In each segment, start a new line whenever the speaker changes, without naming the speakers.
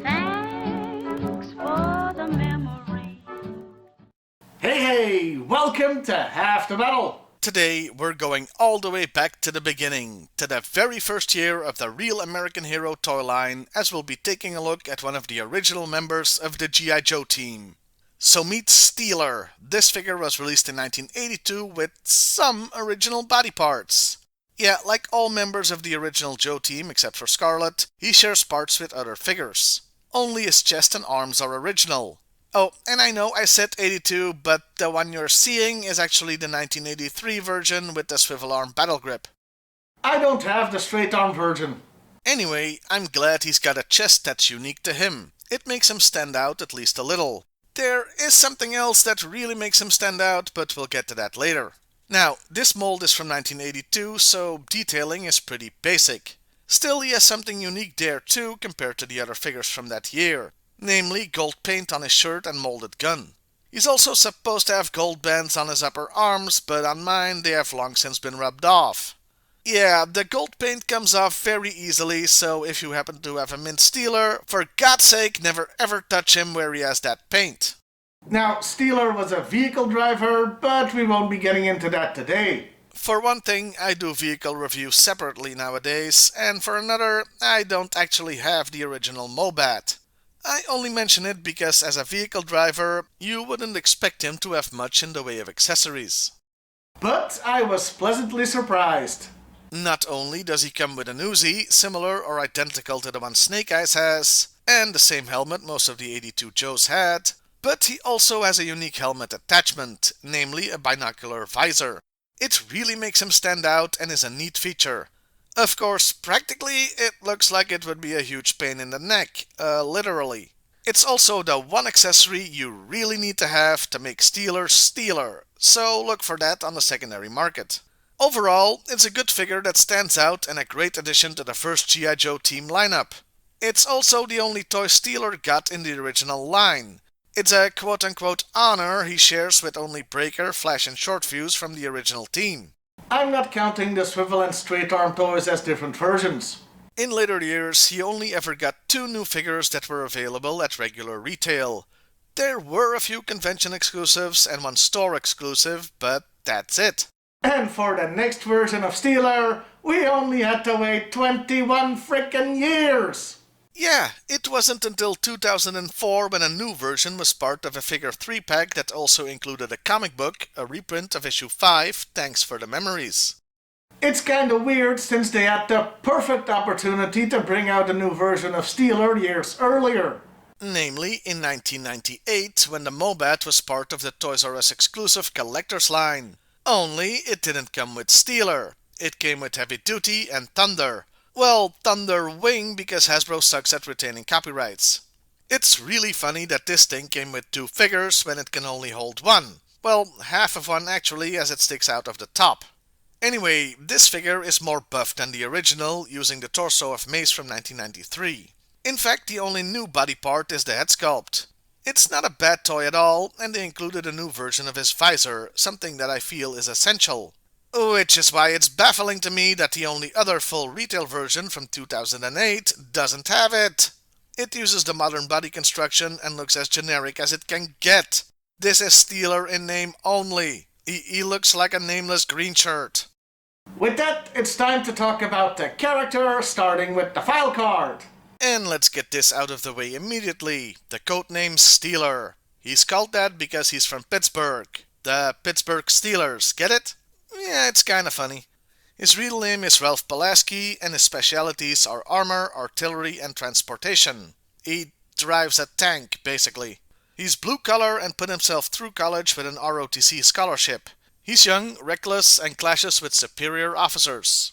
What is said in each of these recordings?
Thanks for the memory.
Hey, welcome to Half the Battle.
Today, we're going all the way back to the beginning, to the very first year of the Real American Hero toy line, as we'll be taking a look at one of the original members of the G.I.Joe team. So meet Steeler. This figure was released in 1982 with some original body parts. Yeah, like all members of the original Joe team except for Scarlet, he shares parts with other figures. Only his chest and arms are original. Oh, and I know I said 82, but the one you're seeing is actually the 1983 version with the swivel arm battle grip.
I don't have the straight arm version.
Anyway, I'm glad he's got a chest that's unique to him. It makes him stand out at least a little. There is something else that really makes him stand out, but we'll get to that later. Now, this mold is from 1982, so detailing is pretty basic. Still, he has something unique there too compared to the other figures from that year. Namely gold paint on his shirt and molded gun. He's also supposed to have gold bands on his upper arms, but on mine they have long since been rubbed off. Yeah, the gold paint comes off very easily, so if you happen to have a mint Steeler, for God's sake never ever touch him where he has that paint.
Now, Steeler was a vehicle driver, but we won't be getting into that today.
For one thing, I do vehicle reviews separately nowadays, and for another, I don't actually have the original Mobat. I only mention it because as a vehicle driver, you wouldn't expect him to have much in the way of accessories.
But I was pleasantly surprised.
Not only does he come with an Uzi, similar or identical to the one Snake Eyes has, and the same helmet most of the 82 Joes had, but he also has a unique helmet attachment, namely a binocular visor. It really makes him stand out and is a neat feature. Of course, practically, it looks like it would be a huge pain in the neck, literally. It's also the one accessory you really need to have to make Steeler Steeler, so look for that on the secondary market. Overall, it's a good figure that stands out and a great addition to the first G.I. Joe team lineup. It's also the only toy Steeler got in the original line. It's a quote-unquote honor he shares with only Breaker, Flash and Shortfuse from the original team.
I'm not counting the swivel and straight arm toys as different versions.
In later years, he only ever got 2 new figures that were available at regular retail. There were a few convention exclusives and one store exclusive, but that's it.
And for the next version of Steeler, we only had to wait 21 frickin' years!
Yeah, it wasn't until 2004 when a new version was part of a figure 3-pack that also included a comic book, a reprint of issue 5, Thanks for the Memories.
It's kinda weird since they had the perfect opportunity to bring out a new version of Steeler years earlier.
Namely, in 1998, when the Mobat was part of the Toys R Us exclusive collector's line. Only, it didn't come with Steeler. It came with Heavy Duty and Thunder. Well, Thunder Wing because Hasbro sucks at retaining copyrights. It's really funny that this thing came with 2 figures when it can only hold 1. Well, half of one actually, as it sticks out of the top. Anyway, this figure is more buff than the original, using the torso of Mace from 1993. In fact, the only new body part is the head sculpt. It's not a bad toy at all, and they included a new version of his visor, something that I feel is essential. Which is why it's baffling to me that the only other full retail version from 2008 doesn't have it. It uses the modern body construction and looks as generic as it can get. This is Steeler in name only. He looks like a nameless green shirt.
With that, it's time to talk about the character, starting with the file card.
And let's get this out of the way immediately. The codename Steeler. He's called that because he's from Pittsburgh. The Pittsburgh Steelers, get it? Yeah, it's kinda funny. His real name is Ralph Pulaski, and his specialities are armor, artillery, and transportation. He drives a tank, basically. He's blue collar and put himself through college with an ROTC scholarship. He's young, reckless, and clashes with superior officers.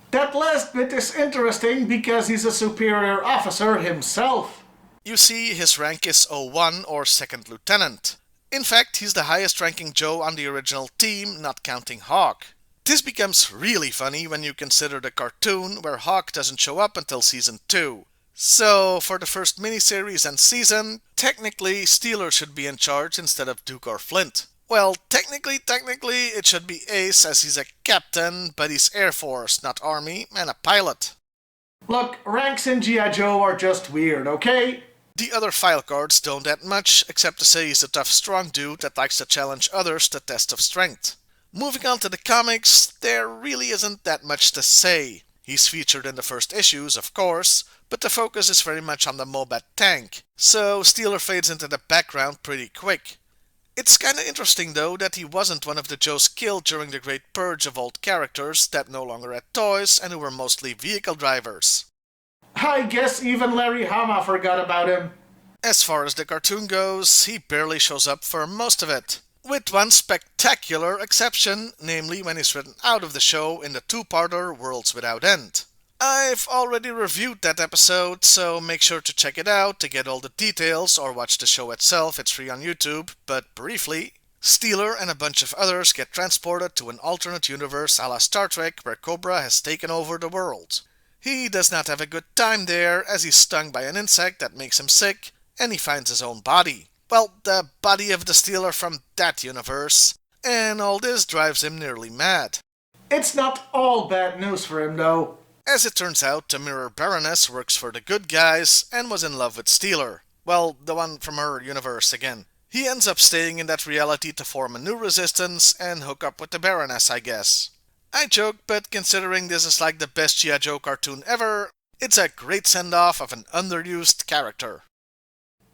That last bit is interesting because he's a superior officer himself.
You see, his rank is 01 or second lieutenant. In fact, he's the highest ranking Joe on the original team, not counting Hawk. This becomes really funny when you consider the cartoon where Hawk doesn't show up until season 2. So, for the first miniseries and season, technically Steeler should be in charge instead of Duke or Flint. Well, technically, it should be Ace as he's a captain, but he's Air Force, not Army, and a pilot.
Look, ranks in G.I. Joe are just weird, okay?
The other file cards don't add much, except to say he's a tough, strong dude that likes to challenge others to test of strength. Moving on to the comics, there really isn't that much to say. He's featured in the first issues, of course, but the focus is very much on the Mobat tank, so Steeler fades into the background pretty quick. It's kinda interesting though that he wasn't one of the Joes killed during the Great Purge of old characters that no longer had toys and who were mostly vehicle drivers.
I guess even Larry Hama forgot about him.
As far as the cartoon goes, he barely shows up for most of it. With one spectacular exception, namely when he's written out of the show in the two-parter Worlds Without End. I've already reviewed that episode, so make sure to check it out to get all the details or watch the show itself, it's free on YouTube, but briefly, Steeler and a bunch of others get transported to an alternate universe a la Star Trek where Cobra has taken over the world. He does not have a good time there as he's stung by an insect that makes him sick, and he finds his own body. Well, the body of the Steeler from that universe, and all this drives him nearly mad.
It's not all bad news for him, though.
As it turns out, the Mirror Baroness works for the good guys and was in love with Steeler. Well, the one from her universe again. He ends up staying in that reality to form a new resistance and hook up with the Baroness, I guess. I joke, but considering this is like the best G.I. Joe cartoon ever, it's a great send-off of an underused character.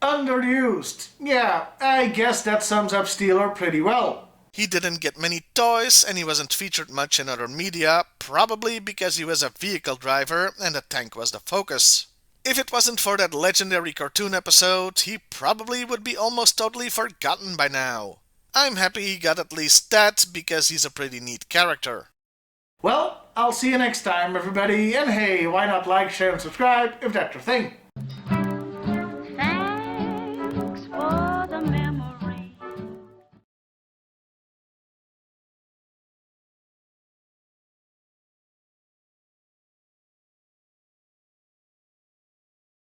Underused. Yeah, I guess that sums up Steeler pretty well.
He didn't get many toys and he wasn't featured much in other media, probably because he was a vehicle driver and the tank was the focus. If it wasn't for that legendary cartoon episode, he probably would be almost totally forgotten by now. I'm happy he got at least that because he's a pretty neat character.
Well, I'll see you next time, everybody, and hey, why not like, share, and subscribe if that's your thing?